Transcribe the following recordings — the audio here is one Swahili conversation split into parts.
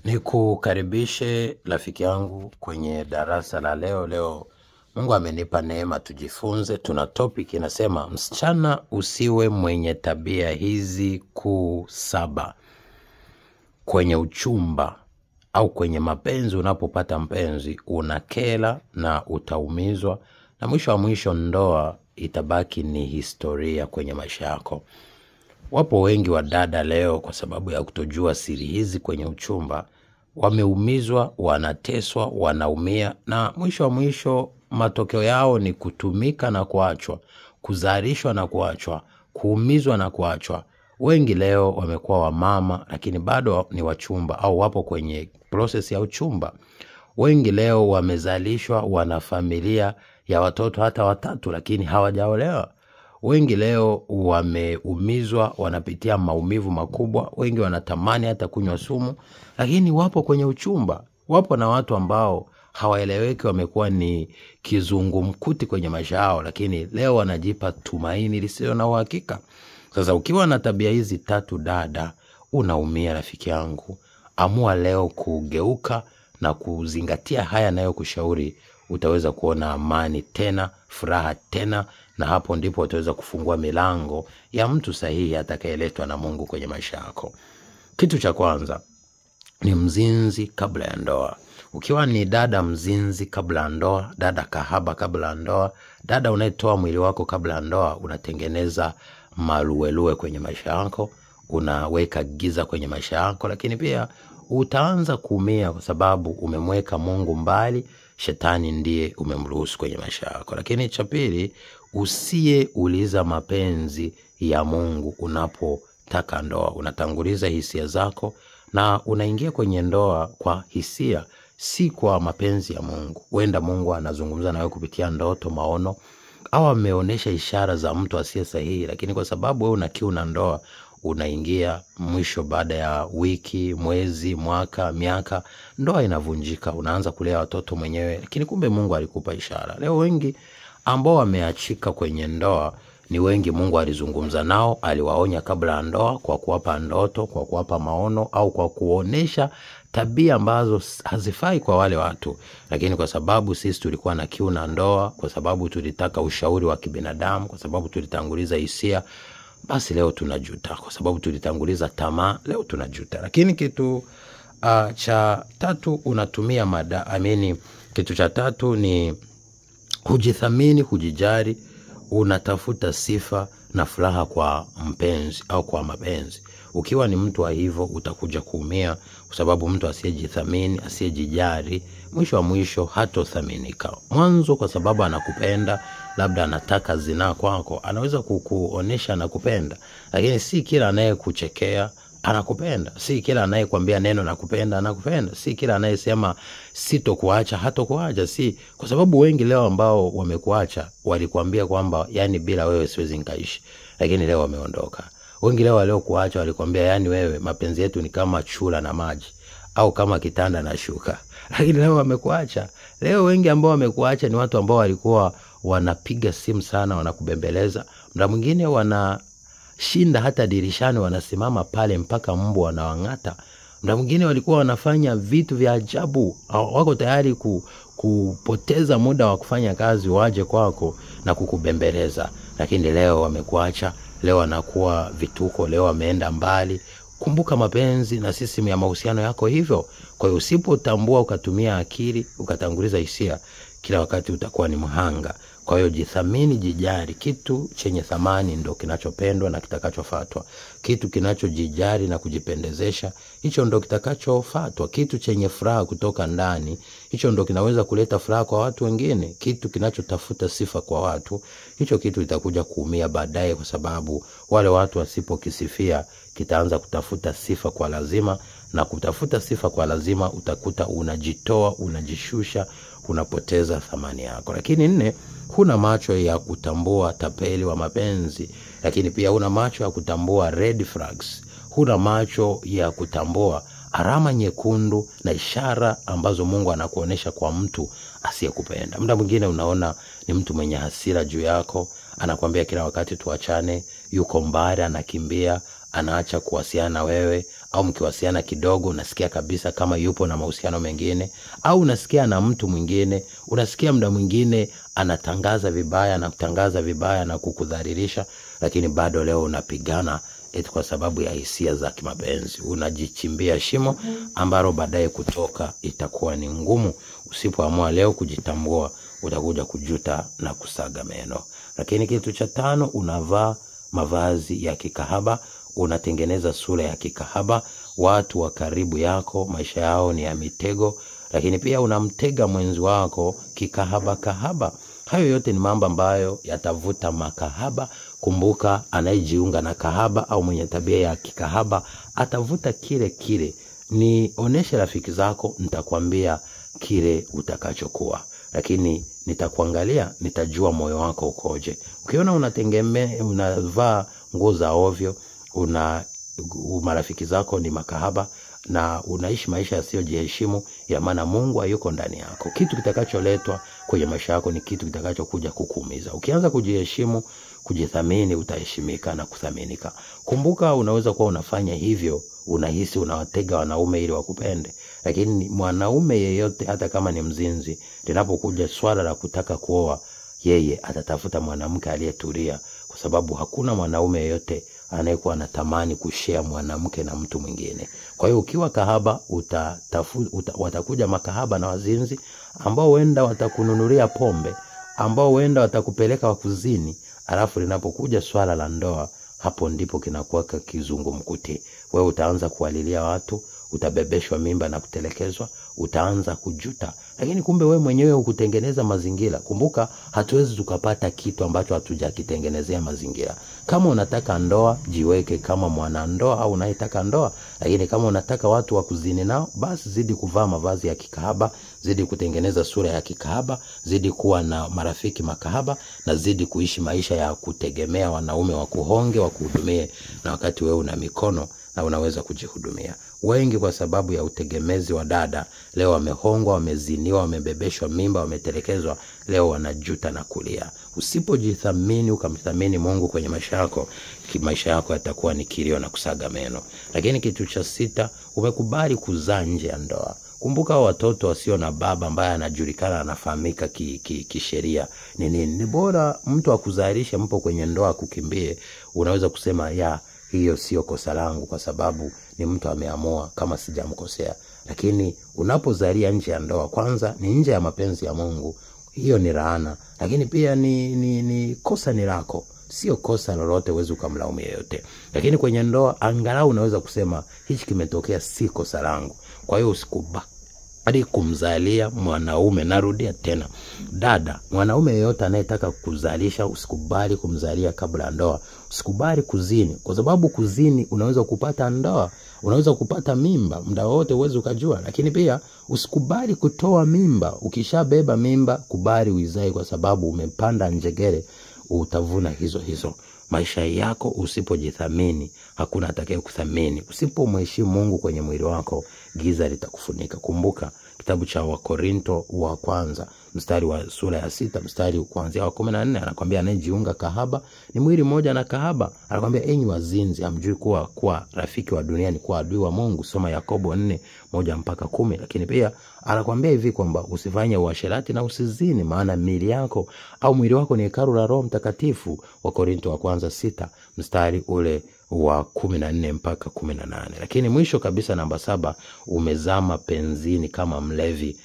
Nikukaribishe rafiki yangu kwenye darasa la leo. Mungu amenipa neema tujifunze. Tuna topic inasema msichana usiwe mwenye tabia hizi kuu 7. Kwenye uchumba au kwenye mapenzi, unapopata mpenzi unakela na utaumizwa, na mwisho wa mwisho ndoa itabaki ni historia kwenye maisha yako. Wapo wengi wa dada leo kwa sababu ya kutojua siri hizi kwenye uchumba, wameumizwa, wanateswa, wanaumia, na mwisho wa mwisho matokeo yao ni kutumika na kuachwa, kuzalishwa na kuachwa, kuumizwa na kuachwa. Wengi leo wamekuwa wamama lakini bado ni wachumba au wapo kwenye process ya uchumba. Wengi leo wamezalishwa, wana familia ya watoto hata 3 lakini hawajaolewa. Wengi leo wameumizwa, wanapitia maumivu makubwa. Wengi wanatamani hata kunywa sumu lakini wapo kwenye uchumba. Wapo na watu ambao hawaeleweki, wamekuwa ni kizungumkuti kwenye maisha yao, lakini leo wanajipa tumaini lisilo na uhakika. Sasa ukiwa na tabia hizi 3 dada, unaumia rafiki yangu. Amua leo kugeuka na kuzingatia haya nayo kushauri, utaweza kuona amani tena, furaha tena, na hapo ndipo utaweza kufungua milango ya mtu sahihi atakayeletwa na Mungu kwenye maisha yako. Kitu cha kwanza ni mzinzi kabla ya ndoa. Ukiwa ni dada mzinzi kabla ya ndoa, dada kahaba kabla ya ndoa, dada unayetoa mwili wako kabla ya ndoa, unatengeneza maluelue kwenye maisha yako, unaweka giza kwenye maisha yako, lakini pia utaanza kuumia kwa sababu umemweka Mungu mbali, shetani ndiye umemruhusu kwenye maisha yako. Lakini cha pili, usiyeuliza mapenzi ya Mungu unapotaka ndoa. Unatanguliza hisia zako na unaingia kwenye ndoa kwa hisia, si kwa mapenzi ya Mungu. Huenda Mungu anazungumza nawe kupitia ndoto, maono, au ameonesha ishara za mtu asiye sahihi, lakini kwa sababu wewe una kiu na ndoa, unaingia mwisho baada ya wiki, mwezi, mwaka, miaka, ndoa inavunjika, unaanza kulea watoto mwenyewe, lakini kumbe Mungu alikupa ishara. Leo wengi ambao wameachika kwenye ndoa ni wengi Mungu alizungumza nao, aliwaonya kabla ya ndoa kwa kuwapa ndoto, kwa kuwapa maono, au kwa kuonesha tabia ambazo hazifai kwa wale watu. Lakini kwa sababu sisi tulikuwa na kiu na ndoa, kwa sababu tulitaka ushauri wa kibinadamu, kwa sababu tulitanguliza hisia, basi leo tunajuta. Kwa sababu tulitanguliza tamaa, leo tunajuta. Lakini kitu cha 3 unatumia kitu cha 3 ni kujithamini, kujijali. Unatafuta sifa na furaha kwa mpenzi au kwa mapenzi. Ukiwa ni mtu wa hivyo, utakuja kuumia, kwa sababu mtu asiyejithamini, asiyejijali, mwisho wa mwisho hatothaminika. Mwanzo kwa sababu anakupenda, labda anataka zinaa kwako, anaweza kukuonesha anakupenda, lakini si kila anayekuchekea anakupenda, si kila anayekwambia neno nakupenda anakupenda, si kila anayesema sitokuacha hatokuacha. Si kwa sababu wengi leo ambao wamekuacha walikwambia kwamba yani bila wewe siwezi nikaishi, lakini leo wameondoka. Wengi leo waliokuacha walikwambia yani wewe, mapenzi yetu ni kama chura na maji au kama kitanda na shuka, lakini leo wamekuacha. Leo wengi ambao wamekuacha ni watu ambao walikuwa wanapiga simu sana, wanakubembeleza, muda mwingine wanashinda hata dirishani, wanasimama pale mpaka mbu wanawangata. Muda mwingine walikuwa wanafanya vitu vya ajabu, wako tayari kupoteza muda wa kufanya kazi waje kwako na kukubembeleza, lakini leo wamekuacha. Leo wanakuwa vituko, leo wameenda mbali. Kumbuka mapenzi na system ya mahusiano yako hivyo. Kwa hiyo usipotambua ukatumia akili, ukatanguliza hisia, kila wakati utakuwa ni mhanga. Kwa hiyo jithamini, jijali. Kitu chenye thamani ndo kinachopendwa na kitakachofuatwa. Kitu kinachojijali na kujipendezesha, hicho ndo kitakachofuatwa. Kitu chenye furaha kutoka ndani, hicho ndo kinaweza kuleta furaha kwa watu wengine. Kitu kinachotafuta sifa kwa watu, hicho kitu itakuja kuumia baadaye, kwa sababu wale watu wasipokisifia kitaanza kutafuta sifa kwa lazima, na kutafuta sifa kwa lazima utakuta unajitoa, unajishusha, unapoteza thamani yako. Lakini 4, huna macho ya kutambua tapeli wa mapenzi, lakini pia huna macho ya kutambua red flags. Huna macho ya kutambua alama nyekundu na ishara ambazo Mungu anakuonesha kwa mtu asiyekupenda. Muda mwingine unaona ni mtu mwenye hasira juu yako, anakuambia kila wakati tuachane, yuko mbali, anakimbia, anaacha kuwasiliana na wewe, au mkiwasiliana kidogo unasikia kabisa kama yupo na mahusiano mengine, au unasikia na mtu mwingine, unasikia muda mwingine anatangaza vibaya na kukudhalilisha, lakini bado leo unapigana eti kwa sababu ya hisia za kimapenzi. Unajichimbia shimo ambalo baadaye kutoka itakuwa ni ngumu. Usipoamua leo kujitambua, utakuja kujuta na kusaga meno. Lakini kitu cha 5, unavaa mavazi ya kikahaba, unatengeneza sura ya kikahaba. Watu wa karibu yako maisha yao ni ya mitego, lakini pia unamtega mwenzi wako kahaba. Hayo yote ni mambo ambayo yatavuta makahaba. Kumbuka, anayejiunga na kahaba au mwenye tabia ya kikahaba atavuta kile. Ni oneshe rafiki zako, nitakwambia kile utakachokuwa, lakini nitakuangalia, nitajua moyo wako ukoje. Ukiona unavaa nguo za ovyo, marafiki zako ni makahaba na unaishi maisha yasiyojiheshimu, ya maana Mungu hayuko ndani yako. Kitu kitakacholetwa kwenye maisha yako ni kitu kitakachokuja kukuumiza. Ukianza kujiheshimu, kujithamini, utaheshimika na kuthaminika. Kumbuka, unaweza kuwa unafanya hivyo, unahisi unawatega wanaume ili wakupende, lakini mwanaume yeyote hata kama ni mzinzi, linapokuja swala la kutaka kuoa, yeye atatafuta mwanamke aliyetulia, kwa sababu hakuna mwanaume yeyote anayekuwa anatamani kushare mwanamke na mtu mwingine. Kwa hiyo ukiwa kahaba, watakuja makahaba na wazinzi ambao wenda watakununulia pombe, ambao wenda watakupeleka wakuzini, alafu linapokuja swala la ndoa, hapo ndipo kinakuwa kizungumkuti. Wewe utaanza kuwalilia watu, utabebeshwa mimba na kutelekezwa, utaanza kujuta. Lakini kumbe wewe mwenyewe ukutengeneza mazingira. Kumbuka, hatuwezi tukapata kitu ambacho hatujakitengenezea mazingira. Kama unataka ndoa, jiweke kama mwanandoa au unayetaka ndoa. Lakini kama unataka watu wa kuzini nao, basi zidi kuvaa mavazi ya kikahaba, zidi kutengeneza sura ya kikahaba, zidi kuwa na marafiki makahaba, na zidi kuishi maisha ya kutegemea wanaume wa kuhonge, wa kuhudumie, na wakati wewe una mikono na unaweza kujihudumia. Wengi kwa sababu ya utegemezi wa dada, leo wamehongwa, wameziniwa, wamebebeshwa mimba, wametelekezwa, leo wanajuta na kulia. Usipojithamini ukamthamini Mungu kwenye maisha yako, maisha yako yatakuwa ni kilio na kusaga meno. Lakini kitu cha 6, umekubali kuzaa nje ya ndoa. Kumbuka, watoto wasio na baba ambaye anajulikana, anafahamika kisheria ni bora mtu akuzalishe, mpo kwenye ndoa kukimbie. Unaweza kusema hiyo sio kosa langu kwa sababu ni mtu ameamua, kama sijamkosea. Lakini unapozalia nje ya ndoa, kwanza ni nje ya mapenzi ya Mungu, hiyo ni laana. Lakini pia ni kosa ni lako, sio kosa lolote, uweze kumlaumu yeyote. Lakini kwenye ndoa angalau unaweza kusema hichi kimetokea, si kosa langu. Kwa hiyo usikubali kumzalia mwanaume. Narudia tena, dada, mwanaume yeyote anayetaka kuzalisha, usikubali kumzalia kabla ya ndoa. Usikubali kuzini, kwa sababu kuzini unaweza kupata ndoa, unaweza kupata mimba, muda wote uweze ukajua. Lakini pia usikubali kutoa mimba. Ukishabeba mimba, kubali uizae, kwa sababu umepanda njegere, utavuna hizo. Maisha yako usipojithamini, hakuna atakaye kuthamini. Usipomheshimu Mungu kwenye mwili wako, giza litakufunika. Kumbuka, kitabu cha Wakorinto wa kwanza, mstari wa sura ya 6, mstari kuanzia wa 14, anakuambia anayejiunga kahaba ni mwili mmoja na kahaba. Anakuambia, enyi wazinzi, hamjui kuwa rafiki wa dunia ni kuwa adui wa Mungu. Soma Yakobo 4:1-10. Lakini pia anakuambia hivi kwamba usifanye uasherati na usizini, maana mwili wako ni hekalu la Roho Mtakatifu. Wakorinto wa kwanza 6, mstari ule wa 14-18. Lakini mwisho kabisa, namba 7, umezama penzini kama mlevi.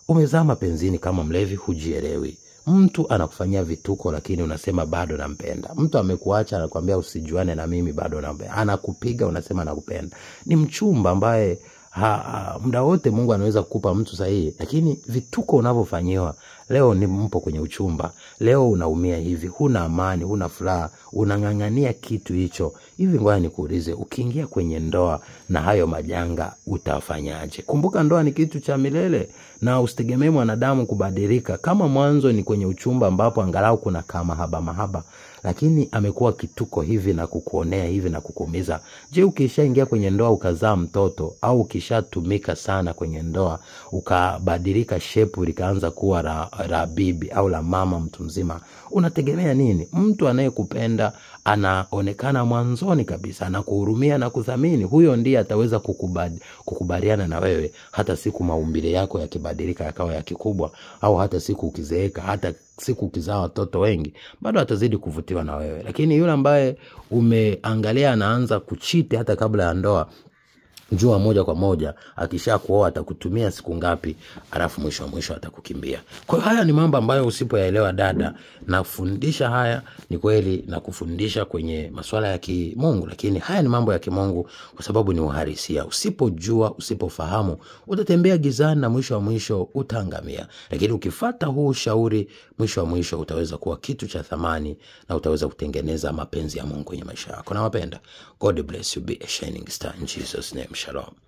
Umezama penzini kama mlevi, hujielewi. Mtu anakufanyia vituko, lakini unasema bado nampenda. Mtu amekuacha, anakuambia usijuane na mimi, bado nampenda. Anakupiga, unasema nakupenda. Ni mchumba ambaye muda wote Mungu anaweza kukupa mtu sahihi, lakini vituko unavyofanyiwa. Leo ni mpo kwenye uchumba, leo unaumia hivi, huna amani, huna furaha, unang'ang'ania kitu hicho. Hivi ngoja nikuulize, ukiingia kwenye ndoa na hayo majanga, utafanyaje? Kumbuka, ndoa ni kitu cha milele, na usitegemee mwanadamu kubadilika. Kama mwanzo ni kwenye uchumba ambapo angalau kuna kama mahaba, lakini amekuwa kituko hivi na kukuonea hivi na kukuumiza. Je, ukishaingia kwenye ndoa ukazaa mtoto, au ukishatumika sana kwenye ndoa ukabadilika, shepu likaanza kuwa la bibi au la mama mtu mzima, unategemea nini? Mtu anayekupenda anaonekana mwanzoni kabisa, anakuhurumia na kuthamini. Huyo ndiye ataweza kukubaliana na wewe hata siku maumbile yako yakibadilika yakawa ya kikubwa, au hata siku ukizeeka, hata siku ukizaa watoto wengi, bado atazidi kuvutiwa na wewe. Lakini yule ambaye umeangalia anaanza kuchiti hata kabla ya ndoa, jua moja kwa moja akisha kuoa atakutumia siku ngapi, alafu mwisho atakukimbia. Kwa hiyo haya ni mambo ambayo usipoyaelewa dada, na kufundisha haya ni kweli na kufundisha kwenye masuala ya kimungu, lakini haya ni mambo ya kimungu kwa sababu ni uhalisia. Usipojua, usipofahamu, utatembea gizani na mwisho utaangamia. Lakini ukifuata huu ushauri, mwisho utaweza kuwa kitu cha thamani na utaweza kutengeneza mapenzi ya Mungu kwenye maisha yako. Na wapenda, God bless you, be a shining star in Jesus name. Shalom.